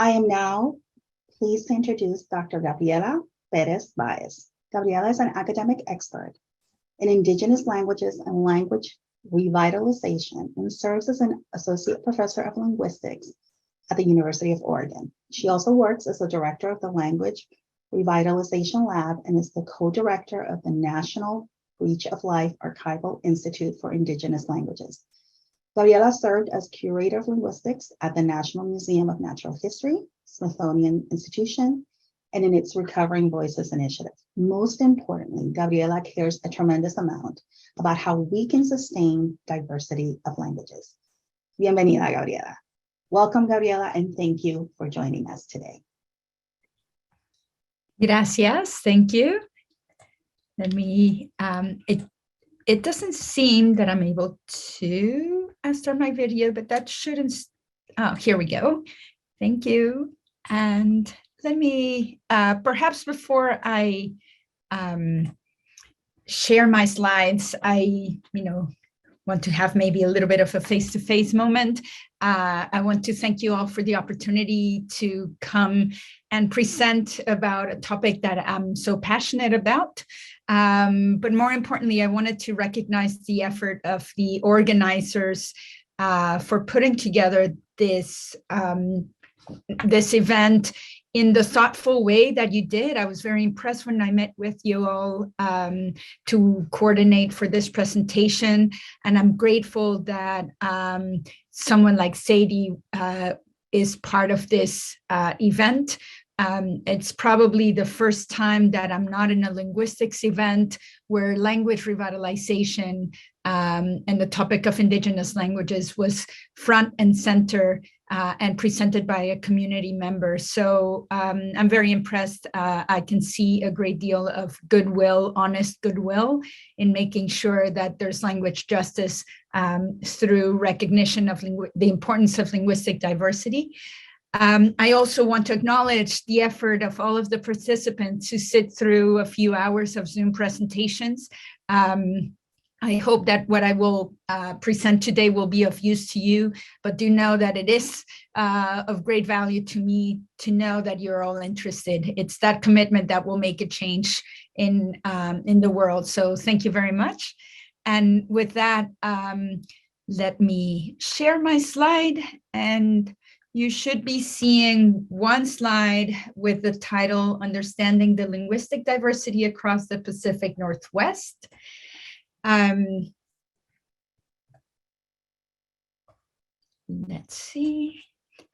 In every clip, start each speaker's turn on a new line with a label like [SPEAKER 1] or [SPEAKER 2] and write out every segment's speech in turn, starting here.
[SPEAKER 1] I am now pleased to introduce Dr. Gabriela Perez Baez. Gabriela is an academic expert in Indigenous languages and language revitalization and serves as an associate professor of linguistics at the University of Oregon. She also works as the director of the Language Revitalization Lab and is the co-director of the National Breach of Life Archival Institute for Indigenous Languages. Gabriela served as curator of linguistics at the National Museum of Natural History, Smithsonian Institution, and in its Recovering Voices initiative. Most importantly, Gabriela cares a tremendous amount about how we can sustain diversity of languages. Bienvenida, Gabriela. Welcome, Gabriela, and thank you for joining us today.
[SPEAKER 2] Gracias, thank you. Let me, it doesn't seem that I'm able to start my video, but that shouldn't, oh, here we go. Thank you. And let me, perhaps before I share my slides, I, want to have maybe a little bit of a face-to-face moment. I want to thank you all for the opportunity to come and present about a topic that I'm so passionate about. But more importantly, I wanted to recognize the effort of the organizers for putting together this, this event in the thoughtful way that you did. I was very impressed when I met with you all to coordinate for this presentation. And I'm grateful that someone like Sadie is part of this event. It's probably the first time that I'm not in a linguistics event where language revitalization and the topic of Indigenous languages was front and center and presented by a community member. So I'm very impressed. I can see a great deal of goodwill, honest goodwill in making sure that there's language justice through recognition of the importance of linguistic diversity. I also want to acknowledge the effort of all of the participants who sit through a few hours of Zoom presentations. I hope that what I will present today will be of use to you, but do know that it is of great value to me to know that you're all interested. It's that commitment that will make a change in the world. So thank you very much. And with that, let me share my slide, and you should be seeing one slide with the title, Understanding the Linguistic Diversity Across the Pacific Northwest. Let's see.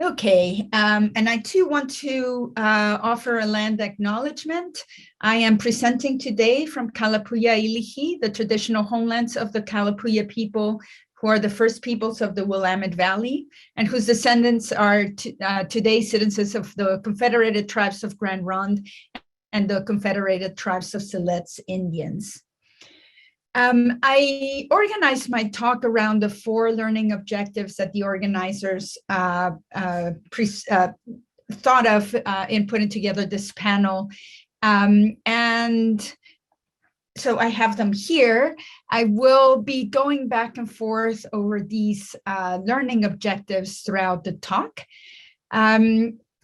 [SPEAKER 2] Okay, and I too want to offer a land acknowledgement. I am presenting today from Kalapuya Ilihi, the traditional homelands of the Kalapuya people, who are the first peoples of the Willamette Valley, and whose descendants are today citizens of the Confederated Tribes of Grand Ronde and the Confederated Tribes of Siletz Indians. I organized my talk around the 4 learning objectives that the organizers thought of in putting together this panel. And so I have them here. I will be going back and forth over these learning objectives throughout the talk.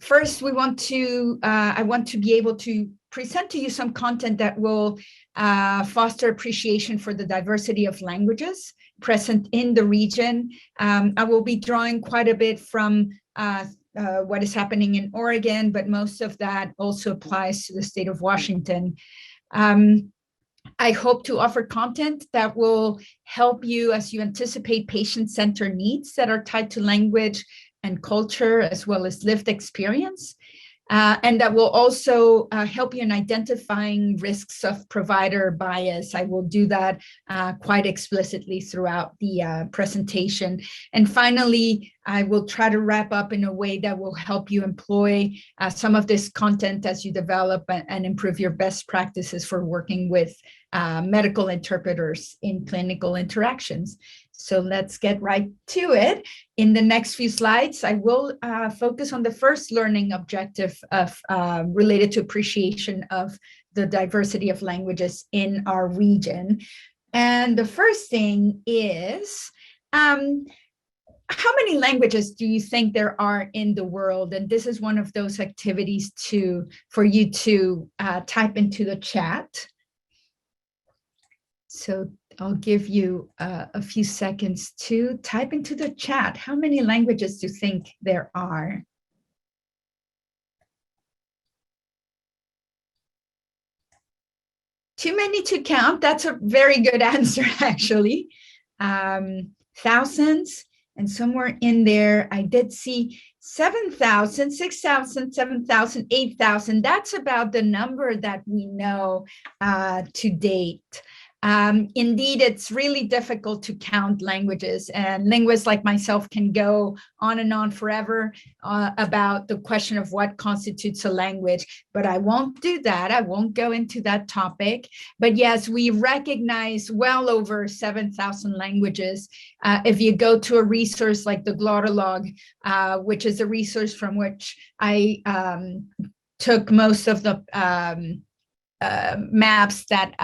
[SPEAKER 2] First, I want to be able to present to you some content that will foster appreciation for the diversity of languages present in the region. I will be drawing quite a bit from what is happening in Oregon, but most of that also applies to the state of Washington. I hope to offer content that will help you as you anticipate patient-centered needs that are tied to language and culture, as well as lived experience. And that will also help you in identifying risks of provider bias. I will do that quite explicitly throughout the presentation. And finally, I will try to wrap up in a way that will help you employ some of this content as you develop and improve your best practices for working with medical interpreters in clinical interactions. So let's get right to it. In the next few slides, I will focus on the first learning objective of related to appreciation of the diversity of languages in our region. And the first thing is, how many languages do you think there are in the world? And this is one of those activities for you to type into the chat. So I'll give you a few seconds to type into the chat. How many languages do you think there are? Too many to count. That's a very good answer, actually. Thousands, and somewhere in there, I did see 7,000, 6,000, 7,000, 8,000. That's about the number that we know to date. Indeed, it's really difficult to count languages, and linguists like myself can go on and on forever about the question of what constitutes a language, but I won't do that. I won't go into that topic. But yes, we recognize well over 7,000 languages. If you go to a resource like the Glottolog, which is a resource from which I took most of the maps that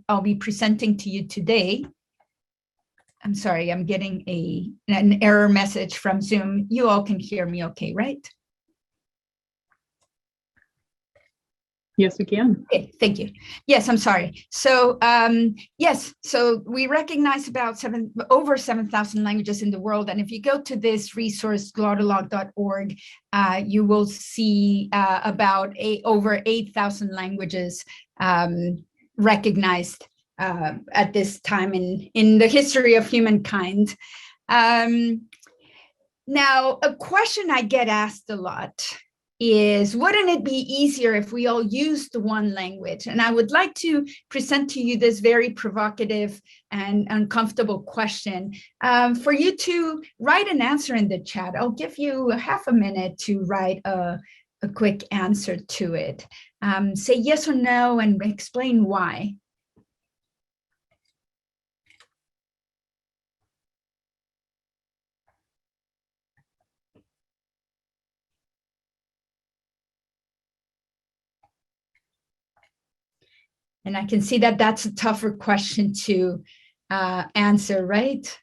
[SPEAKER 2] I'll be presenting to you today. I'm sorry, I'm getting an error message from Zoom. You all can hear me okay, right?
[SPEAKER 3] Yes, we can.
[SPEAKER 2] Okay, thank you. Yes, I'm sorry. So yes, so we recognize about over 7,000 languages in the world. And if you go to this resource, glottolog.org, you will see about over 8,000 languages recognized at this time in the history of humankind. Now, a question I get asked a lot is, wouldn't it be easier if we all used one language? And I would like to present to you this very provocative and uncomfortable question for you to write an answer in the chat. I'll give you half a minute to write a quick answer to it. Say yes or no and explain why. And I can see that that's a tougher question to answer, right?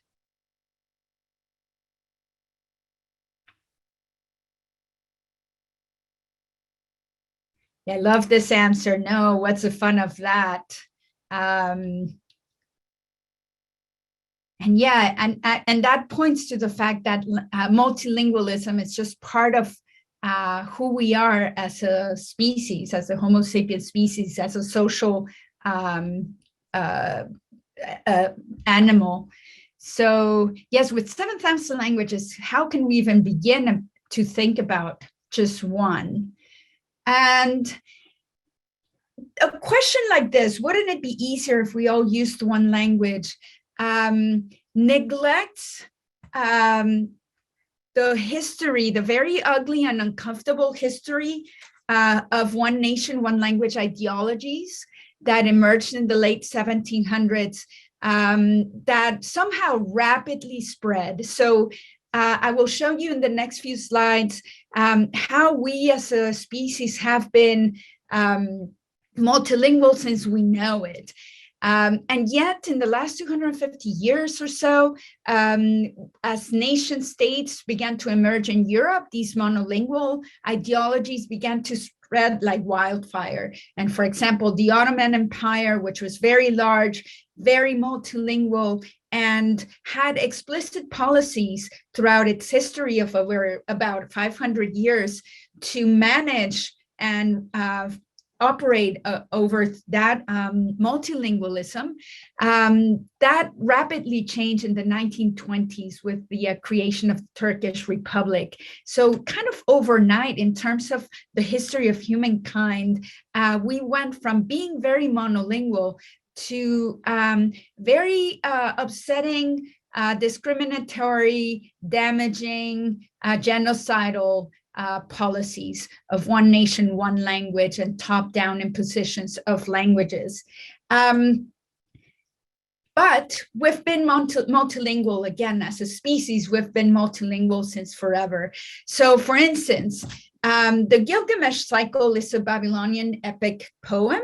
[SPEAKER 2] I love this answer. No, what's the fun of that? And yeah, and that points to the fact that multilingualism is just part of who we are as a species, as a Homo sapiens species, as a social animal. So yes, with 7,000 languages, how can we even begin to think about just one? And a question like this, wouldn't it be easier if we all used one language, neglects the history, the very ugly and uncomfortable history of one nation, one language ideologies that emerged in the late 1700s that somehow rapidly spread. So I will show you in the next few slides how we as a species have been multilingual since we know it. And yet in the last 250 years or so, as nation states began to emerge in Europe, these monolingual ideologies began to spread like wildfire. And for example, the Ottoman Empire, which was very large, very multilingual, and had explicit policies throughout its history of over about 500 years to manage and operate over that multilingualism, that rapidly changed in the 1920s with the creation of the Turkish Republic. So kind of overnight, in terms of the history of humankind, we went from being very monolingual to very upsetting, discriminatory, damaging, genocidal policies of one nation, one language, and top-down impositions of languages. But we've been multilingual, again, as a species, we've been multilingual since forever. So for instance, the Gilgamesh cycle is a Babylonian epic poem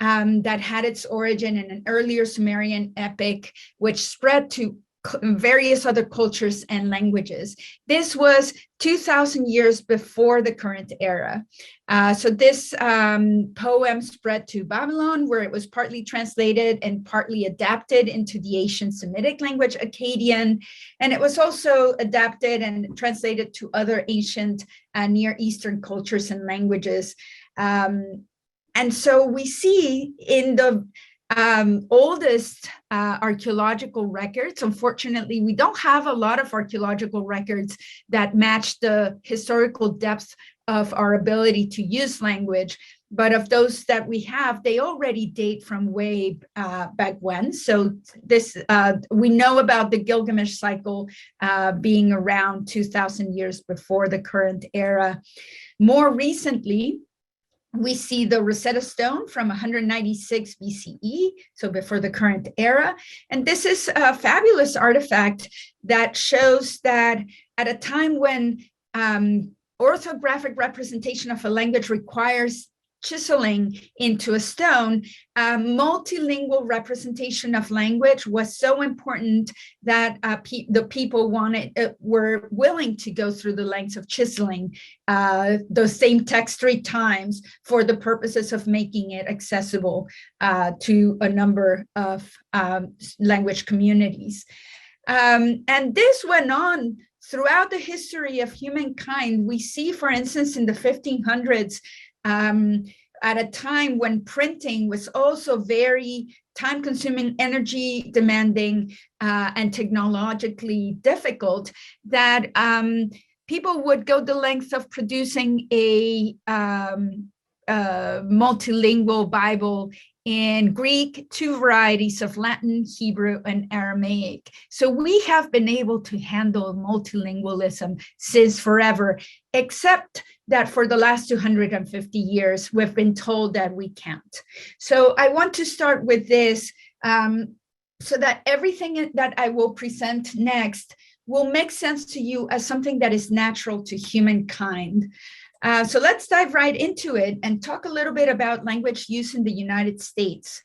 [SPEAKER 2] that had its origin in an earlier Sumerian epic, which spread to various other cultures and languages. This was 2,000 years before the current era. So this poem spread to Babylon, where it was partly translated and partly adapted into the ancient Semitic language, Akkadian, and it was also adapted and translated to other ancient Near Eastern cultures and languages. And so we see in the oldest archaeological records. Unfortunately, we don't have a lot of archaeological records that match the historical depth of our ability to use language. But of those that we have, they already date from way back when. So this we know about the Gilgamesh cycle being around 2,000 years before the current era. More recently, we see the Rosetta Stone from 196 BCE, so before the current era. And this is a fabulous artifact that shows that at a time when orthographic representation of a language requires chiseling into a stone, multilingual representation of language was so important that the people were willing to go through the lengths of chiseling the same text 3 times for the purposes of making it accessible to a number of language communities. And this went on throughout the history of humankind. We see, for instance, in the 1500s, at a time when printing was also very time-consuming, energy-demanding, and technologically difficult, that people would go the length of producing a multilingual Bible in Greek, 2 varieties of Latin, Hebrew, and Aramaic. So we have been able to handle multilingualism since forever, except that for the last 250 years, we've been told that we can't. So I want to start with this so that everything that I will present next will make sense to you as something that is natural to humankind. So let's dive right into it and talk a little bit about language use in the United States.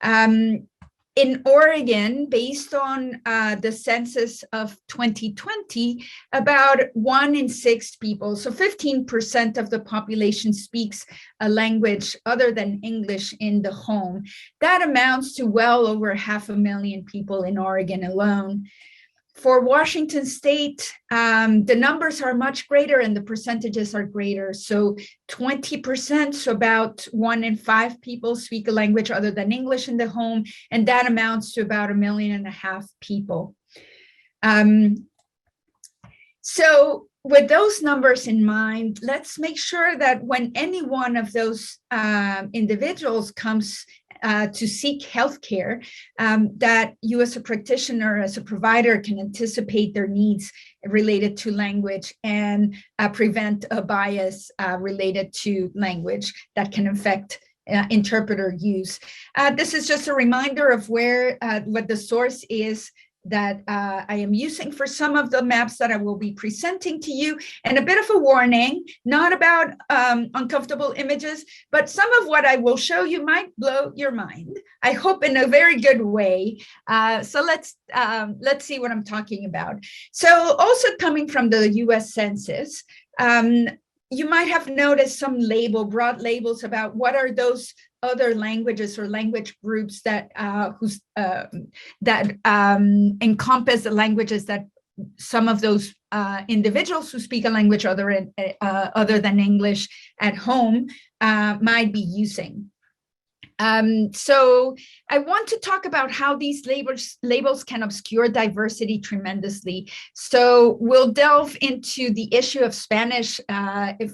[SPEAKER 2] In Oregon, based on the census of 2020, about 1 in 6 people, so 15% of the population speaks a language other than English in the home. That amounts to well over 500,000 people in Oregon alone. For Washington State, the numbers are much greater and the percentages are greater. So 20%, so about 1 in 5 people speak a language other than English in the home, and that amounts to about 1.5 million people. So with those numbers in mind, let's make sure that when any one of those individuals comes to seek healthcare, that you as a practitioner, as a provider, can anticipate their needs related to language and prevent a bias related to language that can affect interpreter use. This is just a reminder of where what the source is that I am using for some of the maps that I will be presenting to you, and a bit of a warning, not about uncomfortable images, but some of what I will show you might blow your mind, I hope in a very good way. So let's see what I'm talking about. So also coming from the US Census, you might have noticed some broad labels about what are those other languages or language groups that encompass the languages that some of those individuals who speak a language other than English at home might be using. So I want to talk about how these labels can obscure diversity tremendously. So we'll delve into the issue of Spanish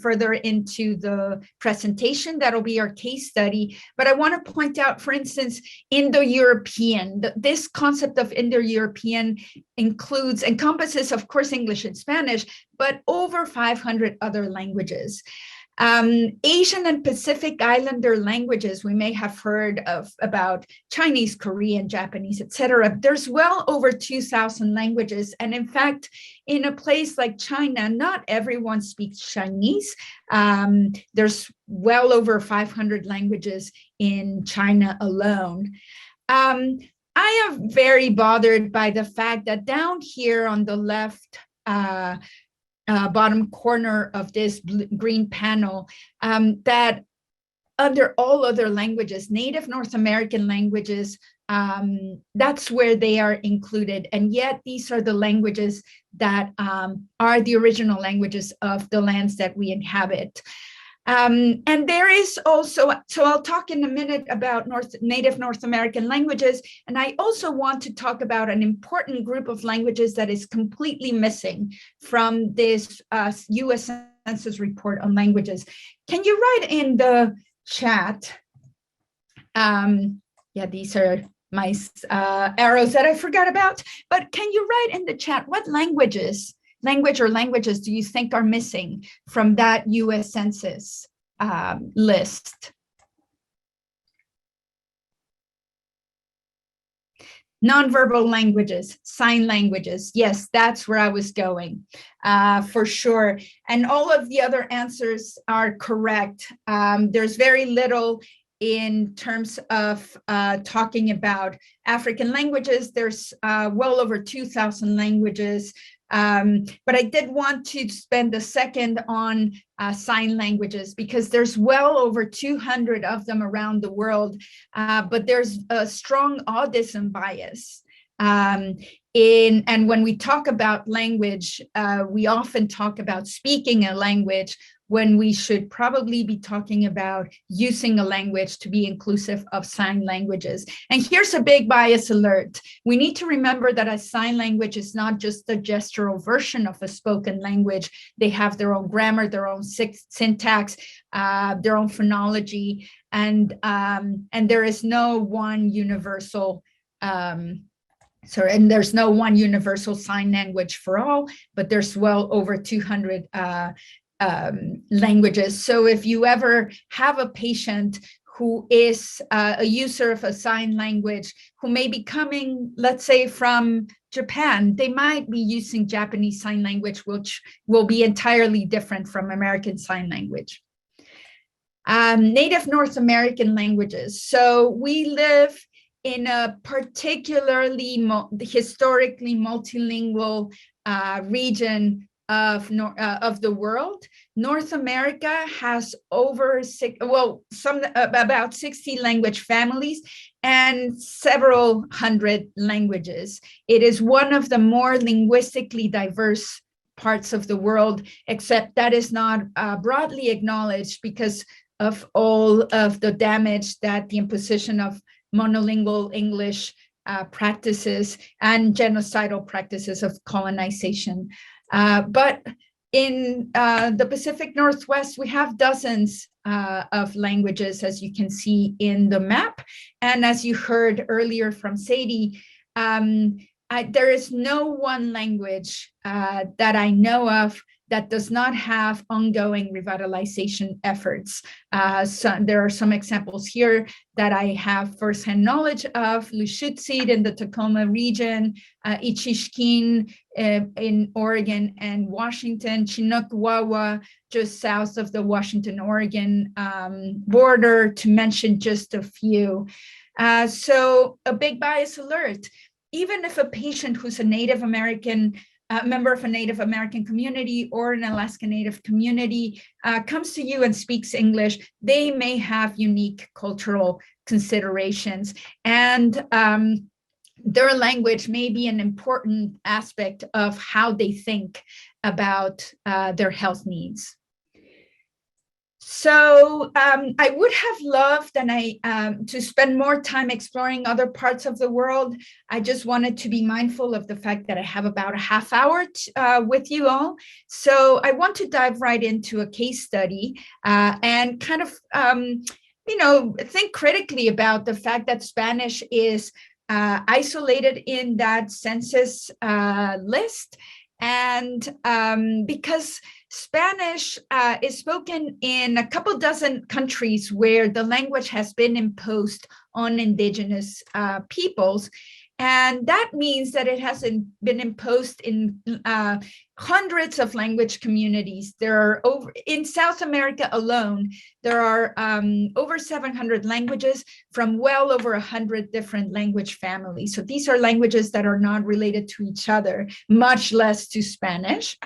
[SPEAKER 2] further into the presentation. That'll be our case study. But I want to point out, for instance, Indo-European. This concept of Indo-European encompasses, of course, English and Spanish, but over 500 other languages. Asian and Pacific Islander languages, we may have heard about Chinese, Korean, Japanese, etc. There's well over 2,000 languages. And in fact, in a place like China, not everyone speaks Chinese. There's well over 500 languages in China alone. I am very bothered by the fact that down here on the left bottom corner of this green panel, that under all other languages, Native North American languages, that's where they are included. And yet these are the languages that are the original languages of the lands that we inhabit. And there is also, so I'll talk in a minute about Native North American languages. And I also want to talk about an important group of languages that is completely missing from this US Census report on languages. Can you write in the chat? Yeah, these are my arrows that I forgot about, but can you write in the chat what language or languages do you think are missing from that US Census list? Nonverbal languages, sign languages. Yes, that's where I was going, for sure. And all of the other answers are correct. There's very little in terms of talking about African languages. There's well over 2,000 languages. But I did want to spend a second on sign languages because there's well over 200 of them around the world, but there's a strong audism bias. And when we talk about language, we often talk about speaking a language when we should probably be talking about using a language to be inclusive of sign languages. And here's a big bias alert. We need to remember that a sign language is not just the gestural version of a spoken language. They have their own grammar, their own syntax, their own phonology, and there is no one universal and there's no one universal sign language for all, but there's well over 200 languages. So if you ever have a patient who is a user of a sign language, who may be coming, let's say, from Japan, they might be using Japanese Sign Language, which will be entirely different from American Sign Language. Native North American languages. So we live in a particularly historically multilingual region of the world. North America has about 60 language families and several hundred languages. It is one of the more linguistically diverse parts of the world, except that is not broadly acknowledged because of all of the damage that the imposition of monolingual English practices and genocidal practices of colonization. But in the Pacific Northwest, we have dozens of languages, as you can see in the map. And as you heard earlier from Sadie, there is no one language that I know of that does not have ongoing revitalization efforts. So there are some examples here that I have firsthand knowledge of: Lushootseed in the Tacoma region, Ichishkin in Oregon and Washington, Chinook Wawa just south of the Washington-Oregon border, to mention just a few. So a big bias alert. Even if a patient who's a Native American member of a Native American community or an Alaska Native community comes to you and speaks English, they may have unique cultural considerations, and their language may be an important aspect of how they think about their health needs. So I would have loved to spend more time exploring other parts of the world. I just wanted to be mindful of the fact that I have about a half hour with you all. So I want to dive right into a case study and kind of, think critically about the fact that Spanish is isolated in that census list. And because Spanish is spoken in a couple dozen countries where the language has been imposed on indigenous peoples. And that means that it hasn't been imposed in hundreds of language communities. There are in South America alone, there are over 700 languages from well over 100 different language families. So these are languages that are not related to each other, much less to Spanish.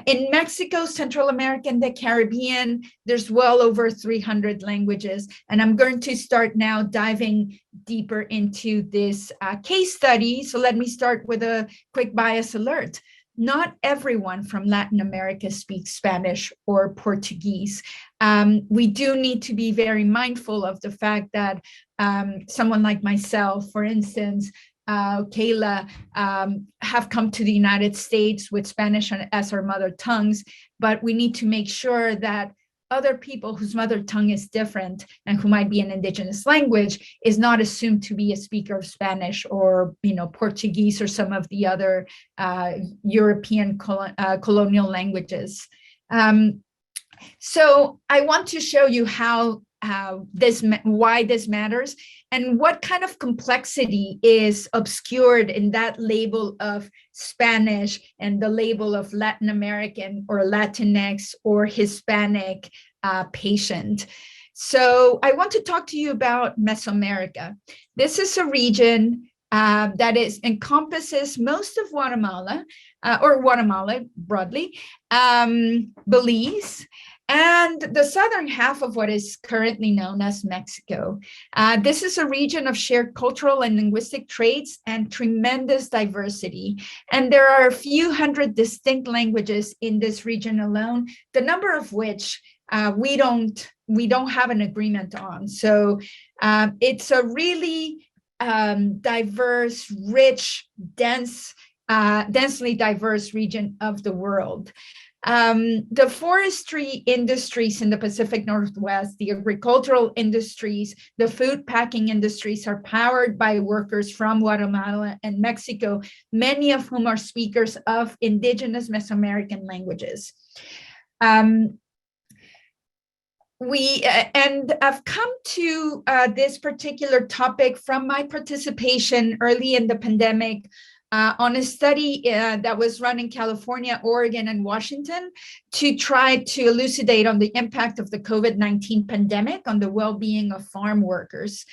[SPEAKER 2] In Mexico, Central America, and the Caribbean, there's well over 300 languages. And I'm going to start now diving deeper into this case study. So let me start with a quick bias alert. Not everyone from Latin America speaks Spanish or Portuguese. We do need to be very mindful of the fact that someone like myself, for instance, Kayla, have come to the United States with Spanish as our mother tongues, but we need to make sure that other people whose mother tongue is different and who might be an indigenous language is not assumed to be a speaker of Spanish or, Portuguese or some of the other European colonial languages. So I want to show you why this matters and what kind of complexity is obscured in that label of Spanish and the label of Latin American or Latinx or Hispanic patient. So I want to talk to you about Mesoamerica. This is a region that encompasses most of Guatemala, or Guatemala broadly, Belize, and the southern half of what is currently known as Mexico. This is a region of shared cultural and linguistic traits and tremendous diversity. And there are a few hundred distinct languages in this region alone, the number of which we don't have an agreement on. So it's a really diverse, rich, densely diverse region of the world. The forestry industries in the Pacific Northwest, the agricultural industries, the food packing industries are powered by workers from Guatemala and Mexico, many of whom are speakers of indigenous Mesoamerican languages. And I've come to this particular topic from my participation early in the pandemic on a study that was run in California, Oregon, and Washington to try to elucidate on the impact of the COVID-19 pandemic on the well-being of farm workers.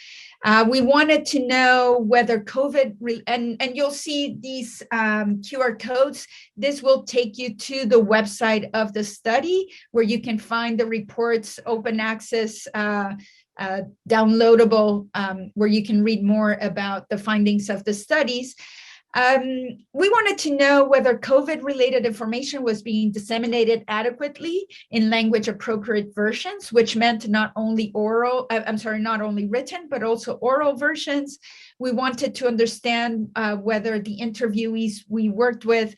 [SPEAKER 2] We wanted to know whether COVID, and you'll see these QR codes. This will take you to the website of the study where you can find the reports, open access, downloadable, where you can read more about the findings of the studies. We wanted to know whether COVID-related information was being disseminated adequately in language-appropriate versions, which meant not only written, but also oral versions. We wanted to understand whether the interviewees we worked with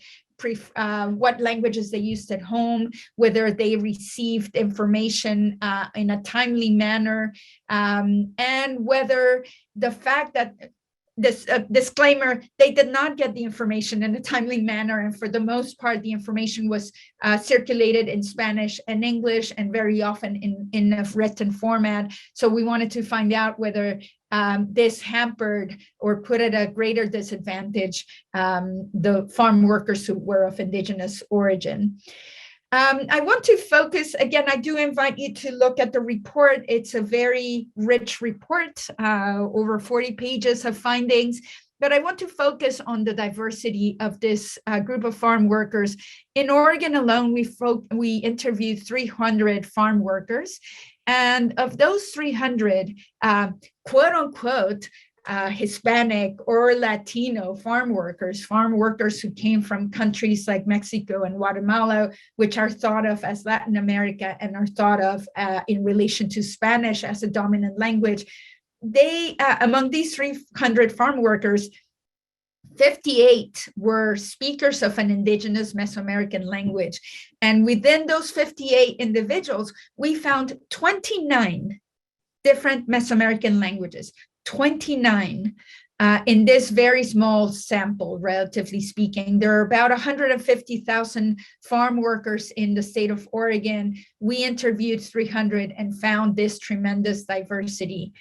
[SPEAKER 2] what languages they used at home, whether they received information in a timely manner, and whether the fact that this disclaimer, they did not get the information in a timely manner. And for the most part, the information was circulated in Spanish and English and very often in a written format. So we wanted to find out whether this hampered or put at a greater disadvantage the farm workers who were of indigenous origin. I want to focus, again, I do invite you to look at the report. It's a very rich report, over 40 pages of findings, but I want to focus on the diversity of this group of farm workers. In Oregon alone, we interviewed 300 farm workers, and of those 300, quote unquote, Hispanic or Latino farm workers who came from countries like Mexico and Guatemala, which are thought of as Latin America and are thought of in relation to Spanish as a dominant language. They, among these 300 farm workers, 58 were speakers of an indigenous Mesoamerican language. And within those 58 individuals, we found 29 different Mesoamerican languages. 29 in this very small sample, relatively speaking. There are about 150,000 farm workers in the state of Oregon. We interviewed 300 and found this tremendous diversity.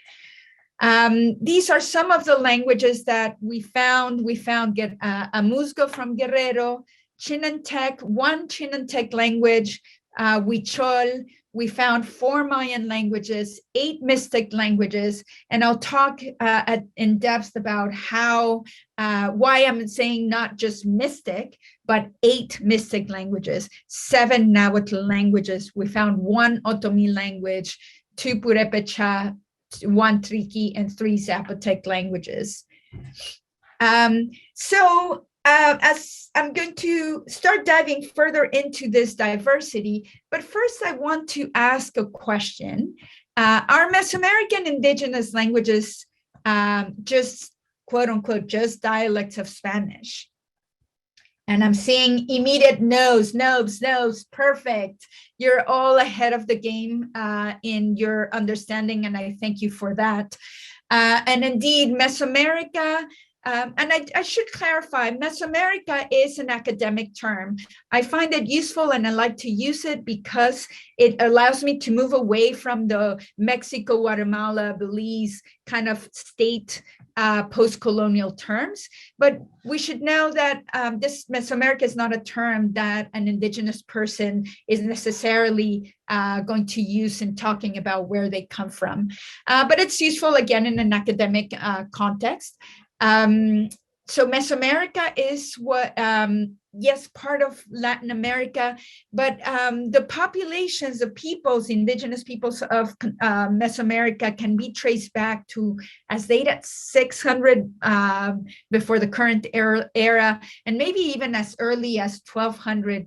[SPEAKER 2] These are some of the languages that we found. We found Amuzgo from Guerrero, Chinantec, one Chinantec language, Huichol. We found 4 Mayan languages, 8 Mixtec languages, and I'll talk in depth about why I'm saying not just Mixtec, but 8 Mixtec languages, 7 Nahuatl languages. We found 1 Otomi language, 2 Purepecha, 1 Triqui, and 3 Zapotec languages. As I'm going to start diving further into this diversity, but first I want to ask a question. Are Mesoamerican indigenous languages just, quote unquote, just dialects of Spanish? And I'm seeing immediate no's, perfect. You're all ahead of the game in your understanding, and I thank you for that. And indeed, Mesoamerica, and I should clarify, Mesoamerica is an academic term. I find it useful and I like to use it because it allows me to move away from the Mexico, Guatemala, Belize kind of state post-colonial terms. But we should know that this Mesoamerica is not a term that an indigenous person is necessarily going to use in talking about where they come from. But it's useful, again, in an academic context. So Mesoamerica is what, yes, part of Latin America, but the populations, the peoples, indigenous peoples of Mesoamerica can be traced back to as late as 600 before the current era, and maybe even as early as 1200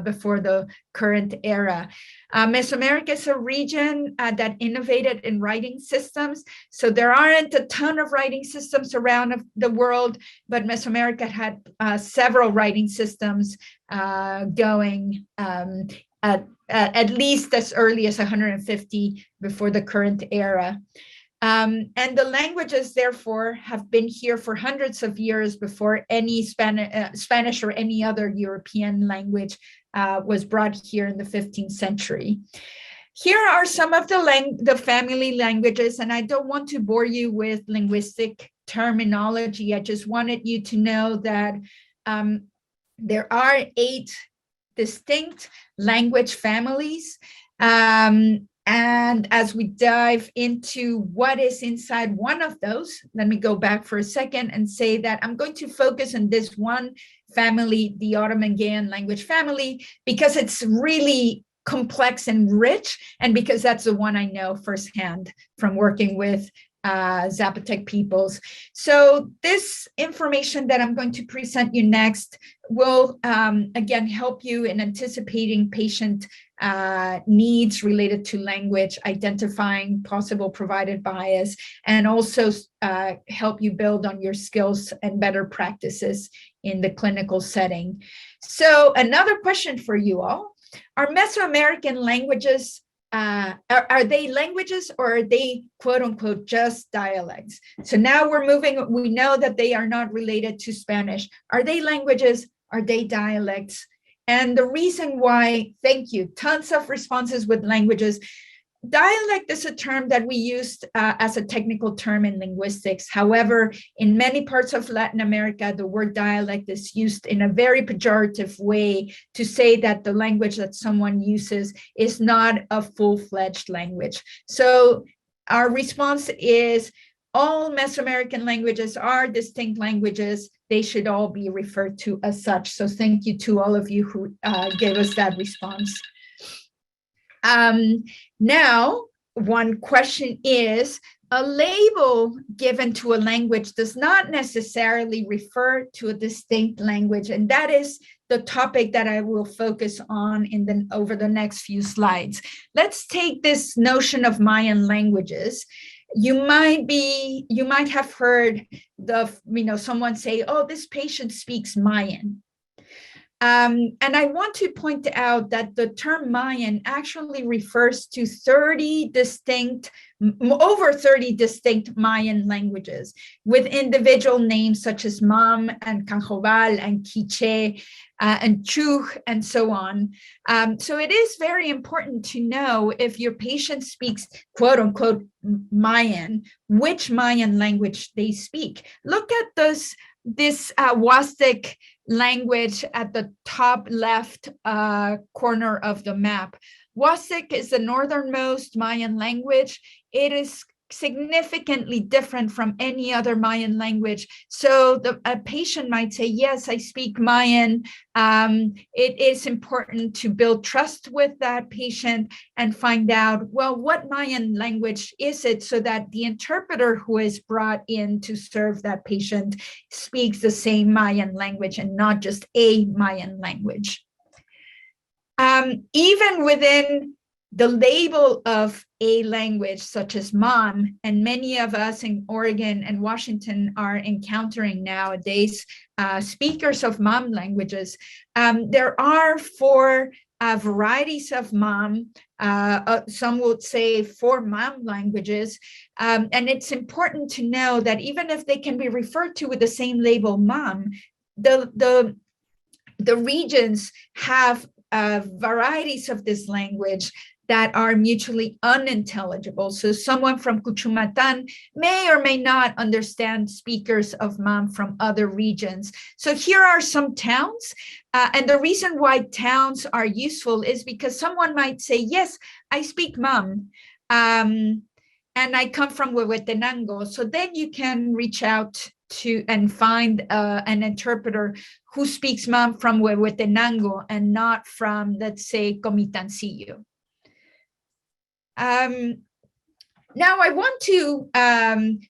[SPEAKER 2] before the current era. Mesoamerica is a region that innovated in writing systems. So there aren't a ton of writing systems around the world, but Mesoamerica had several writing systems going at least as early as 150 before the current era. And the languages, therefore, have been here for hundreds of years before any Spanish or any other European language was brought here in the 15th century. Here are some of the family languages, and I don't want to bore you with linguistic terminology. I just wanted you to know that there are 8 distinct language families. And as we dive into what is inside one of those, let me go back for a second and say that I'm going to focus on this one family, the Ottoman-Gaian language family, because it's really complex and rich, and because that's the one I know firsthand from working with Zapotec peoples. So this information that I'm going to present you next will, again, help you in anticipating patient needs related to language, identifying possible provided bias, and also help you build on your skills and better practices in the clinical setting. So another question for you all: are Mesoamerican languages, are they languages, or are they, quote unquote, just dialects? So now we're moving, we know that they are not related to Spanish. Are they languages? Are they dialects? And the reason why, thank you, tons of responses with languages. Dialect is a term that we used as a technical term in linguistics. However, in many parts of Latin America, the word dialect is used in a very pejorative way to say that the language that someone uses is not a full-fledged language. So our response is all Mesoamerican languages are distinct languages. They should all be referred to as such. So thank you to all of you who gave us that response. Now, one question is, a label given to a language does not necessarily refer to a distinct language, and that is the topic that I will focus on over the next few slides. Let's take this notion of Mayan languages. You might have heard someone say, "Oh, this patient speaks Mayan." And I want to point out that the term Mayan actually refers to over 30 distinct Mayan languages with individual names such as Mam and Canjobal and Quiche. and Chuj, and so on. So it is very important to know if your patient speaks quote unquote Mayan, which Mayan language they speak. Look at this Huastec language at the top left corner of the map. Huastec is the northernmost Mayan language. It is significantly different from any other Mayan language. So a patient might say, yes, I speak Mayan. It is important to build trust with that patient and find out, well, what Mayan language is it, so that the interpreter who is brought in to serve that patient speaks the same Mayan language and not just a Mayan language. Even within the label of a language such as MOM, and many of us in Oregon and Washington are encountering nowadays speakers of MOM languages. There are 4 varieties of MOM. Some would say 4 MOM languages. And it's important to know that even if they can be referred to with the same label MOM, the regions have varieties of this language that are mutually unintelligible. So someone from Cuchumatan may or may not understand speakers of MOM from other regions. So here are some towns. And the reason why towns are useful is because someone might say, yes, I speak MOM, and I come from Huehuetenango. So then you can reach out to and find an interpreter who speaks MOM from Huehuetenango and not from, let's say, Comitancillo. Now I want to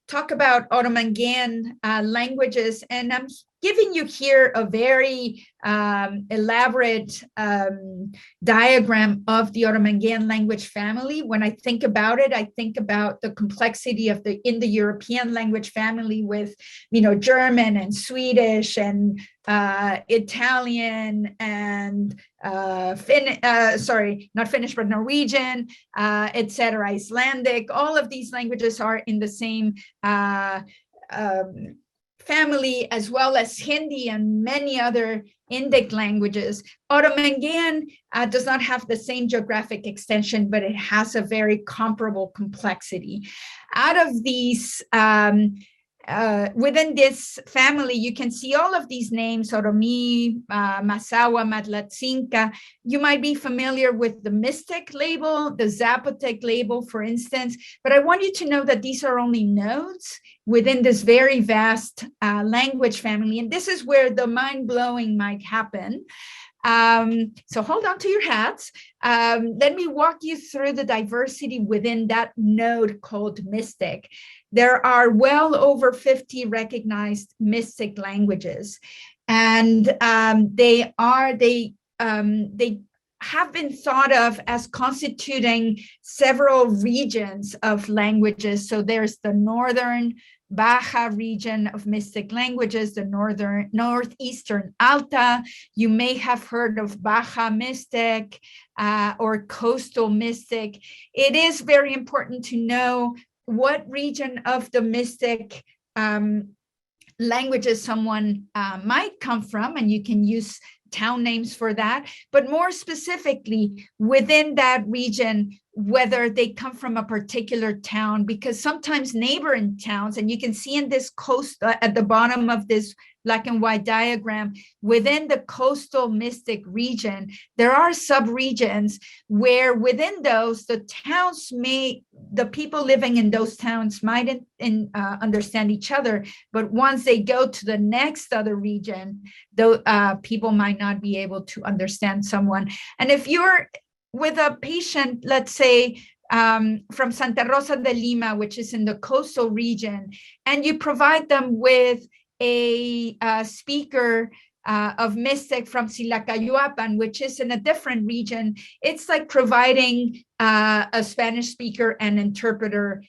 [SPEAKER 2] talk about Oromanguean languages, and I'm giving you here a very elaborate diagram of the Oromanguean language family. When I think about it, I think about the complexity of the Indo-European language family with, German and Swedish and Italian and not Finnish, but Norwegian, etc., Icelandic. All of these languages are in the same family, as well as Hindi and many other Indic languages. Oromanguean does not have the same geographic extension, but it has a very comparable complexity. Out of these, within this family, you can see all of these names: Oromi, Masawa, Matlatzinca. You might be familiar with the Mixtec label, the Zapotec label, for instance, but I want you to know that these are only nodes within this very vast language family. And this is where the mind-blowing might happen. So hold on to your hats. Let me walk you through the diversity within that node called Mixtec. There are well over 50 recognized Mixtec languages, and they have been thought of as constituting several regions of languages. So there's the northern Baja region of Mixtec languages, the northeastern Alta. You may have heard of Baja Mixtec or coastal Mixtec. It is very important to know what region of the Mixtec languages someone might come from, and you can use town names for that, but more specifically within that region, whether they come from a particular town, because sometimes neighboring towns, and you can see in this coast at the bottom of this black and white diagram, within the coastal Mixtec region, there are sub-regions where within those, the people living in those towns might understand each other, but once they go to the next other region, people might not be able to understand someone. And if you're with a patient, let's say, from Santa Rosa de Lima, which is in the coastal region, and you provide them with a speaker of Mixtec from Silacayuapan, which is in a different region, it's like providing a Spanish speaker and interpreter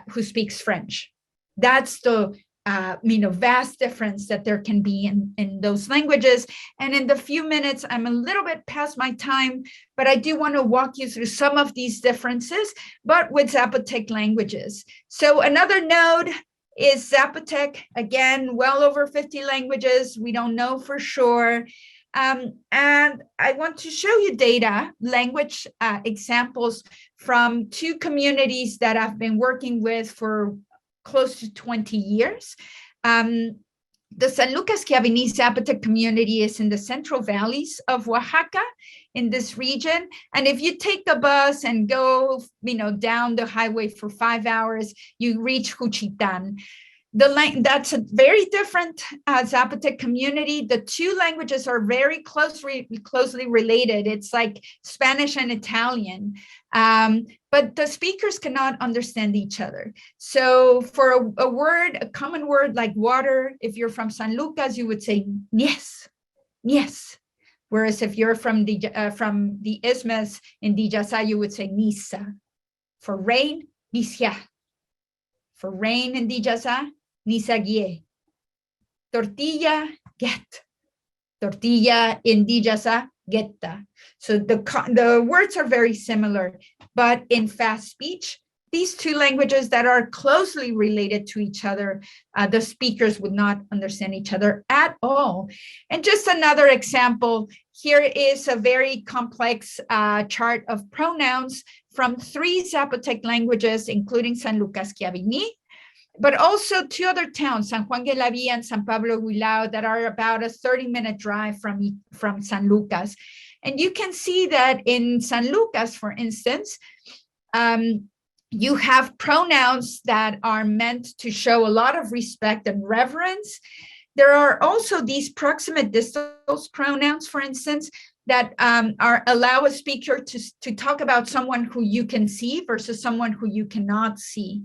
[SPEAKER 2] who speaks French. That's the vast difference that there can be in those languages. And in the few minutes, I'm a little bit past my time, but I do want to walk you through some of these differences, but with Zapotec languages. So another node is Zapotec. Again, well over 50 languages. We don't know for sure. And I want to show you data, language examples from two communities that I've been working with for close to 20 years. The San Lucas Chiaviní Zapotec community is in the central valleys of Oaxaca in this region. And if you take the bus and go, down the highway for 5 hours, you reach Juchitán. That's a very different Zapotec community. The two languages are very closely related. It's like Spanish and Italian, but the speakers cannot understand each other. So for a common word like water, if you're from San Lucas, you would say yes, yes. Whereas if you're from the Isthmus in Dijasa, you would say nisa. For rain, nisya. For rain in Dijasa, nisagie. Tortilla, get. Tortilla in Dijasa, getta. So the words are very similar, but in fast speech, these two languages that are closely related to each other, the speakers would not understand each other at all. And just another example, here is a very complex chart of pronouns from 3 Zapotec languages, including San Lucas Chiaviní, but also 2 other towns, San Juan de la Villa and San Pablo Huilao, that are about a 30-minute drive from San Lucas. And you can see that in San Lucas, for instance, you have pronouns that are meant to show a lot of respect and reverence. There are also these proximate distals pronouns, for instance, that allow a speaker to talk about someone who you can see versus someone who you cannot see.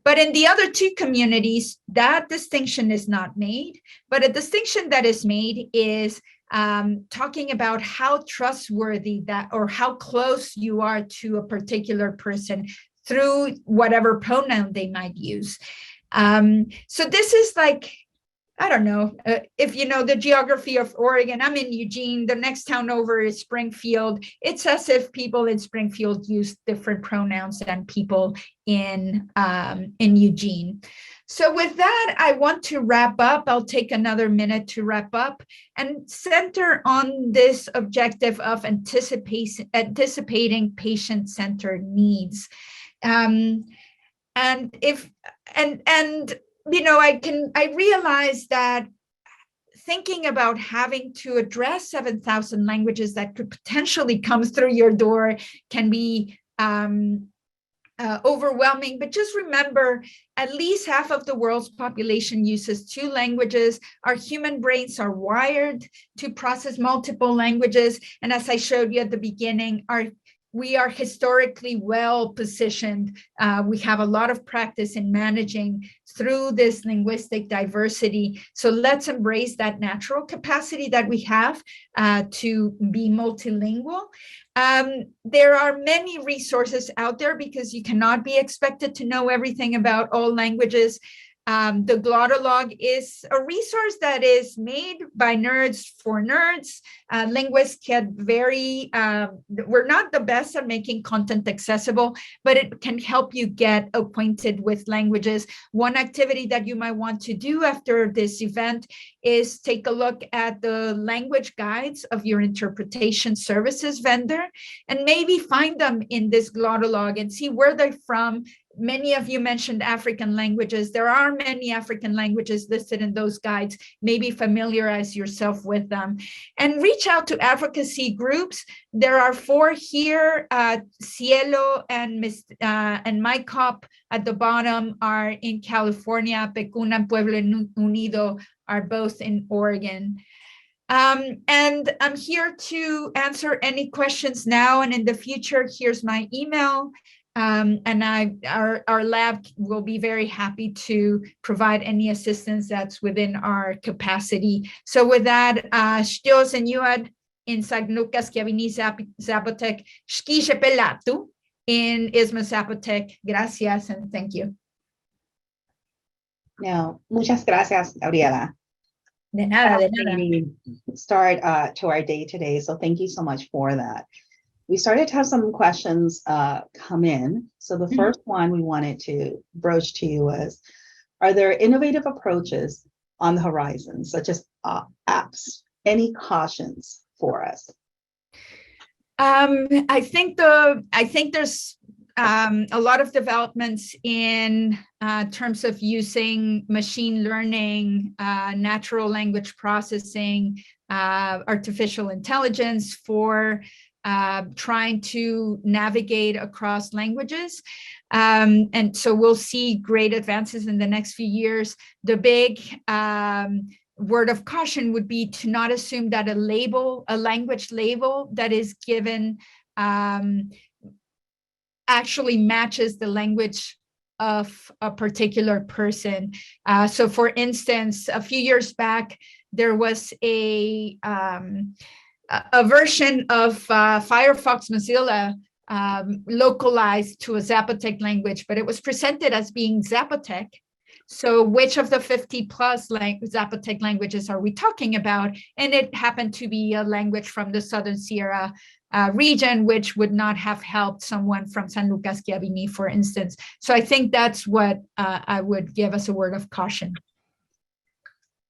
[SPEAKER 2] But in the other 2 communities, that distinction is not made, but a distinction that is made is talking about how trustworthy or how close you are to a particular person through whatever pronoun they might use. So this is like, I don't know, if you know the geography of Oregon, I'm in Eugene, the next town over is Springfield. It's as if people in Springfield use different pronouns than people in Eugene. So with that, I want to wrap up. I'll take another minute to wrap up and center on this objective of anticipating patient-centered needs. I realize that thinking about having to address 7,000 languages that could potentially come through your door can be overwhelming, but just remember, at least half of the world's population uses 2 languages. Our human brains are wired to process multiple languages. And as I showed you at the beginning, we are historically well positioned. We have a lot of practice in managing through this linguistic diversity. So let's embrace that natural capacity that we have to be multilingual. There are many resources out there because you cannot be expected to know everything about all languages. The Glottolog is a resource that is made by nerds for nerds. Linguists can we're not the best at making content accessible, but it can help you get acquainted with languages. One activity that you might want to do after this event is take a look at the language guides of your interpretation services vendor and maybe find them in this Glottolog and see where they're from. Many of you mentioned African languages. There are many African languages listed in those guides. Maybe familiarize yourself with them and reach out to advocacy groups. There are 4 here. Cielo and MyCop at the bottom are in California. Pecuna and Pueblo Unido are both in Oregon. And I'm here to answer any questions now and in the future. Here's my email. And our lab will be very happy to provide any assistance that's within our capacity. So with that, Shtios and Yuad in San Lucas Chiaviní Zapotec, Shkiche Pelatu in Isthmus Zapotec. Gracias and thank you.
[SPEAKER 1] No, muchas gracias, Gabriela.
[SPEAKER 2] De nada, de nada.
[SPEAKER 1] Start to our day today. So thank you so much for that. We started to have some questions come in. So the first one we wanted to broach to you was, are there innovative approaches on the horizon, such as apps Any cautions for us?
[SPEAKER 2] I think there's a lot of developments in terms of using machine learning, natural language processing, artificial intelligence for trying to navigate across languages. And so we'll see great advances in the next few years. The big word of caution would be to not assume that a language label that is given actually matches the language of a particular person. So for instance, a few years back, there was a version of Firefox Mozilla localized to a Zapotec language, but it was presented as being Zapotec. So which of the 50 plus Zapotec languages are we talking about? And it happened to be a language from the Southern Sierra region, which would not have helped someone from San Lucas Chiavini, for instance. So I think that's what I would give as a word of caution.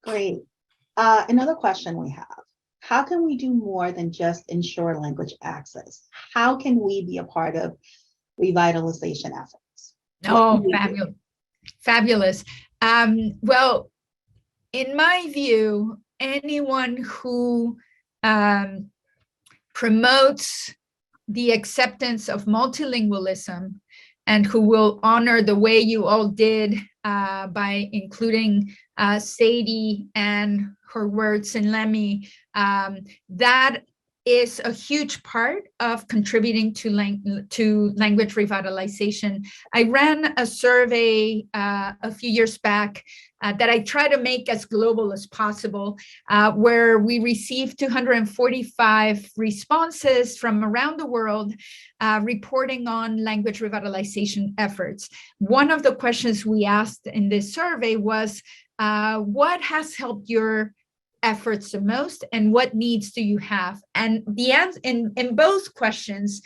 [SPEAKER 1] Great. Another question we have. How can we do more than just ensure language access? How can we be a part of revitalization efforts?
[SPEAKER 2] Oh, fabulous. Fabulous. Well, in my view, anyone who promotes the acceptance of multilingualism and who will honor the way you all did by including Sadie and her words in Lemmy, that is a huge part of contributing to language revitalization. I ran a survey a few years back that I try to make as global as possible, where we received 245 responses from around the world reporting on language revitalization efforts. One of the questions we asked in this survey was, what has helped your efforts the most and what needs do you have? And the answer in both questions,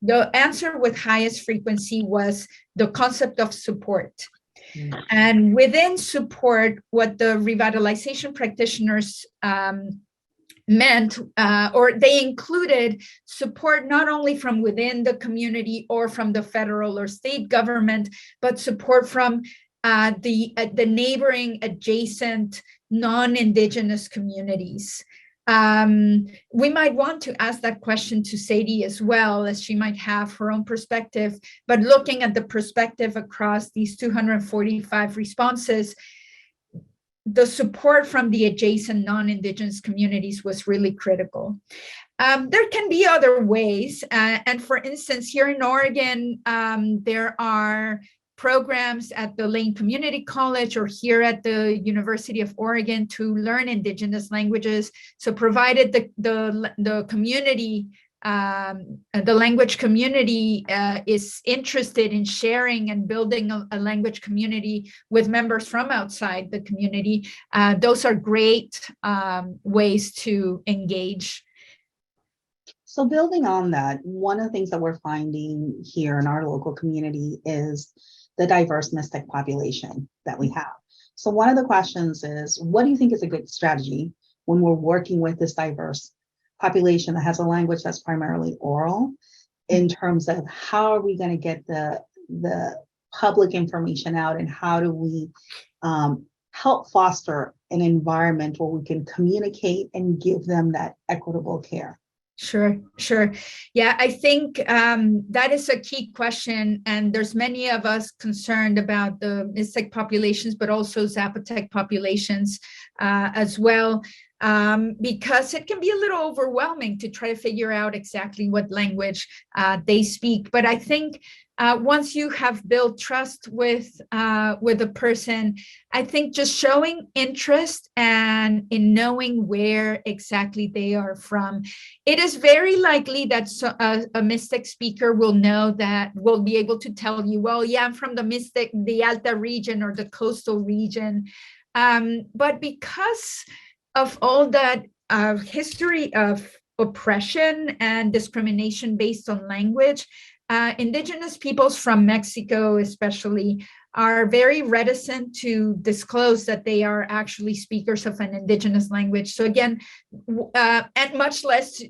[SPEAKER 2] the answer with highest frequency was the concept of support. And within support, what the revitalization practitioners meant, or they included support not only from within the community or from the federal or state government, but support from the neighboring adjacent non-Indigenous communities. We might want to ask that question to Sadie as well, as she might have her own perspective, but looking at the perspective across these 245 responses, the support from the adjacent non-Indigenous communities was really critical. There can be other ways, and for instance, here in Oregon, there are programs at the Lane Community College or here at the University of Oregon to learn Indigenous languages. So provided the community, the language community is interested in sharing and building a language community with members from outside the community, those are great ways to engage.
[SPEAKER 1] So building on that, one of the things that we're finding here in our local community is the diverse Mixtec population that we have. So one of the questions is, what do you think is a good strategy when we're working with this diverse population that has a language that's primarily oral, in terms of how are we going to get the public information out, and how do we help foster an environment where we can communicate and give them that equitable care?
[SPEAKER 2] Sure. Yeah, I think that is a key question. And there's many of us concerned about the Mixtec populations, but also Zapotec populations as well, because it can be a little overwhelming to try to figure out exactly what language they speak. But I think once you have built trust with a person, I think just showing interest and in knowing where exactly they are from, it is very likely that a Mixtec speaker will be able to tell you, well, yeah, I'm from the Mixtec, the Alta region or the coastal region. But because of all that history of oppression and discrimination based on language, Indigenous peoples from Mexico, especially, are very reticent to disclose that they are actually speakers of an indigenous language. So again, and much less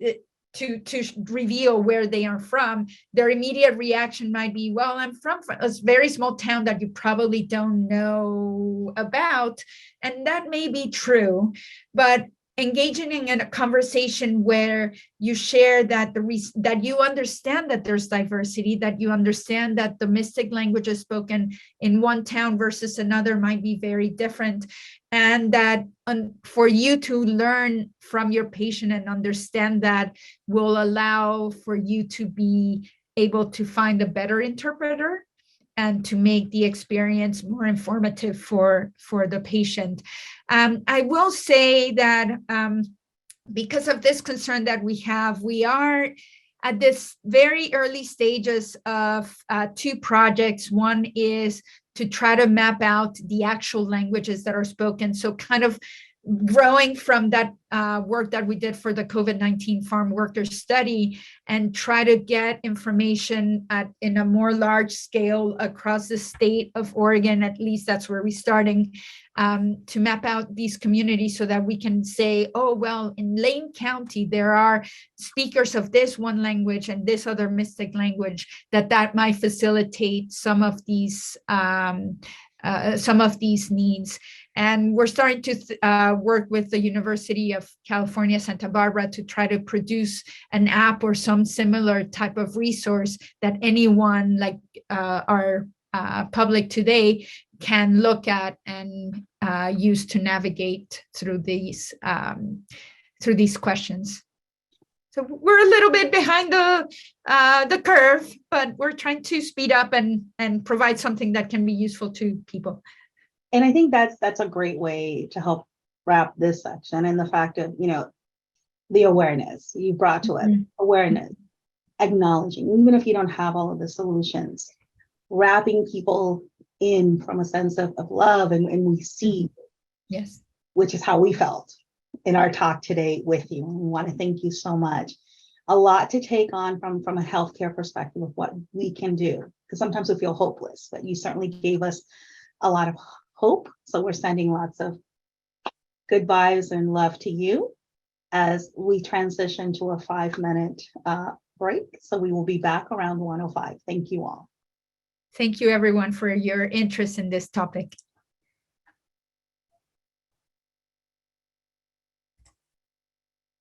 [SPEAKER 2] to reveal where they are from, their immediate reaction might be, well, I'm from a very small town that you probably don't know about. And that may be true, but engaging in a conversation where you share that that you understand that there's diversity, that you understand that the Mixtec languages spoken in one town versus another might be very different, and that for you to learn from your patient and understand that will allow for you to be able to find a better interpreter and to make the experience more informative for the patient. I will say that because of this concern that we are at this very early stages of two projects. One is to try to map out the actual languages that are spoken. So kind of growing from that work that we did for the COVID-19 farm worker study, and try to get information in a more large scale across the state of Oregon. At least that's where we're starting, to map out these communities so that we can say, oh, well, in Lane County, there are speakers of this one language and this other Mixtec language, that might facilitate some of these needs. And we're starting to work with the University of California, Santa Barbara, to try to produce an app or some similar type of resource that anyone like our public today can look at and use to navigate through these questions. So we're a little bit behind the curve, but we're trying to speed up and provide something that can be useful to people.
[SPEAKER 1] And I think that's a great way to help wrap this section, and the fact of, the awareness you brought to it, awareness, acknowledging, even if you don't have all of the solutions, wrapping people in from a sense of love, and we see,
[SPEAKER 2] yes,
[SPEAKER 1] which is how we felt in our talk today with you. And we want to thank you so much. A lot to take on from a healthcare perspective of what we can do, because sometimes we feel hopeless, but you certainly gave us a lot of hope. So we're sending lots of good vibes and love to you as we transition to a 5-minute break. So we will be back around 1:05. Thank you all.
[SPEAKER 2] Thank you, everyone, for your interest in this topic.